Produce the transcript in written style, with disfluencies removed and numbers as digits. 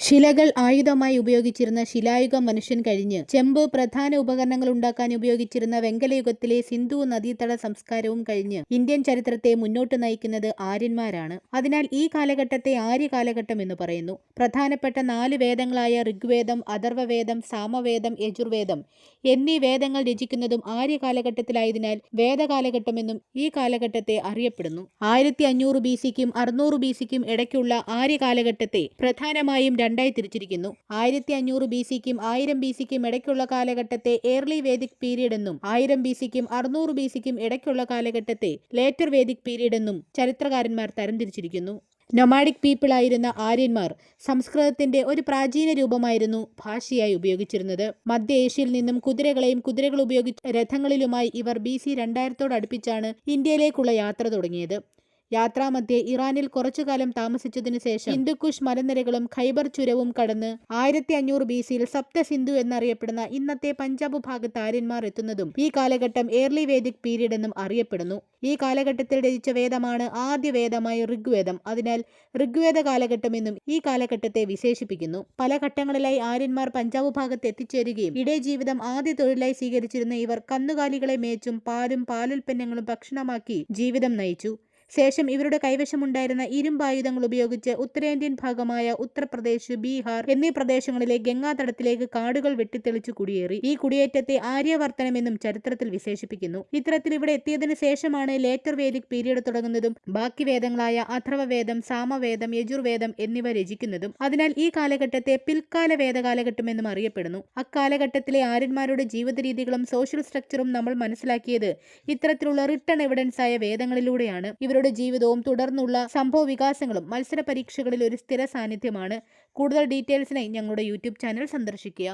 ശിലകൾ ആയുധമായി ഉപയോഗിച്ചിരുന്ന ശിലായുഗം മനുഷ്യൻ കഴിഞ്ഞ് ചെമ്പ് പ്രധാന ഉപകരണങ്ങൾ ഉണ്ടാക്കാൻ ഉപയോഗിച്ചിരുന്ന വെങ്കലയുഗത്തിലെ സിന്ധു നദീതട സംസ്കാരവും കഴിഞ്ഞ് ഇന്ത്യൻ ചരിത്രത്തെ മുന്നോട്ട് നയിക്കുന്നത് ആര്യന്മാരാണ്. അതിനാൽ ഈ കാലഘട്ടത്തെ ആര്യ കാലഘട്ടം എന്ന് പറയുന്നു. പ്രധാനപ്പെട്ട 4 വേദങ്ങളായ ഋഗ്വേദം, അഥർവവേദം, സാമവേദം, യജുർവേദം എന്നീ വേദങ്ങൾ രചിക്കുന്നതും ആര്യ കാലഘട്ടത്തിലായതിനാൽ വേദകാലഘട്ടമെന്നും ഈ കാലഘട്ടത്തെ അറിയപ്പെടുന്നു. 1500 BC-ക്കും 600 BC-ക്കും ഇടയ്ക്കുള്ള ആര്യ കാലഘട്ടത്തെ പ്രധാനമായും രണ്ടായി തിരിച്ചിരിക്കുന്നു. 1500 BC-ക്കും 1000 BC-ക്കും ഇടയ്ക്കുള്ള കാലഘട്ടത്തെ ഏർലി വേദിക് പീരീഡ് എന്നും 1000 BC-ക്കും 600 BC-ക്കും ഇടയ്ക്കുള്ള കാലഘട്ടത്തെ ലേറ്റർ വേദിക് പീരീഡ് എന്നും ചരിത്രകാരന്മാർ തരംതിരിച്ചിരിക്കുന്നു. നൊമാഡിക് പീപ്പിൾ ആയിരുന്ന ആര്യന്മാർ സംസ്കൃതത്തിന്റെ ഒരു പ്രാചീന രൂപമായിരുന്നു ഭാഷയായി ഉപയോഗിച്ചിരുന്നത്. മധ്യ ഏഷ്യയിൽ നിന്നും കുതിരകളെയും കുതിരകൾ ഉപയോഗിച്ച രഥങ്ങളിലുമായി ഇവർ BC 2000 അടുപ്പിച്ചാണ് ഇന്ത്യയിലേക്കുള്ള യാത്ര തുടങ്ങിയത്. യാത്രാമധ്യേ ഇറാനിൽ കുറച്ചുകാലം താമസിച്ചതിനു ശേഷം ഹിന്ദുക്കുഷ് മലനിരകളും ഖൈബർ ചുരവും കടന്ന് 1500 BC-യിൽ സപ്ത സിന്ധു എന്നറിയപ്പെടുന്ന ഇന്നത്തെ പഞ്ചാബ് ഭാഗത്ത് ആര്യന്മാർ എത്തുന്നതും ഈ കാലഘട്ടം ഏർലി വേദിക് പീരീഡ് എന്നും അറിയപ്പെടുന്നു. ഈ കാലഘട്ടത്തിൽ രചിച്ച വേദമാണ് ആദ്യ വേദമായ ഋഗ്വേദം. അതിനാൽ ഋഗ്വേദ കാലഘട്ടം എന്നും ഈ കാലഘട്ടത്തെ വിശേഷിപ്പിക്കുന്നു. പല ഘട്ടങ്ങളിലായി ആര്യന്മാർ പഞ്ചാബ് ഭാഗത്ത് എത്തിച്ചേരുകയും ഇടേ ജീവിതം ആദ്യ തൊഴിലായി സ്വീകരിച്ചിരുന്ന ഇവർ കന്നുകാലികളെ മേച്ചും പാലും പാലുൽപ്പന്നങ്ങളും ഭക്ഷണമാക്കി ജീവിതം നയിച്ചു. ശേഷം ഇവരുടെ കൈവശമുണ്ടായിരുന്ന ഇരുമ്പായുധങ്ങൾ ഉപയോഗിച്ച് ഉത്തരേന്ത്യൻ ഭാഗമായ ഉത്തർപ്രദേശ്, ബീഹാർ എന്നീ പ്രദേശങ്ങളിലെ ഗംഗാതടത്തിലേക്ക് കാടുകൾ വെട്ടിത്തെളിച്ചു കുടിയേറി. ഈ കുടിയേറ്റത്തെ ആര്യവർത്തനമെന്നും ചരിത്രത്തിൽ വിശേഷിപ്പിക്കുന്നു. ഇത്തരത്തിൽ ഇവിടെ എത്തിയതിനു ശേഷമാണ് ലേറ്റർ വേദിക് പീരീഡ് തുടങ്ങുന്നതും ബാക്കി വേദങ്ങളായ അഥർവവേദം, സാമവേദം, യജുർവേദം എന്നിവ രചിക്കുന്നതും. അതിനാൽ ഈ കാലഘട്ടത്തെ പിൽക്കാല വേദകാലഘട്ടമെന്നും അറിയപ്പെടുന്നു. അക്കാലഘട്ടത്തിലെ ആര്യന്മാരുടെ ജീവിത രീതികളും സോഷ്യൽ സ്ട്രക്ചറും നമ്മൾ മനസ്സിലാക്കിയത് ഇത്തരത്തിലുള്ള റിട്ടൺ എവിഡൻസ് ആയ വേദങ്ങളിലൂടെയാണ്. ഇവരുടെ ജീവിതവും തുടർന്നുള്ള സംഭവ വികാസങ്ങളും മത്സര പരീക്ഷകളിൽ ഒരു സ്ഥിര സാന്നിധ്യമാണ്. കൂടുതൽ ഡീറ്റെയിൽസിനായി ഞങ്ങളുടെ യൂട്യൂബ് ചാനൽ സന്ദർശിക്കുക.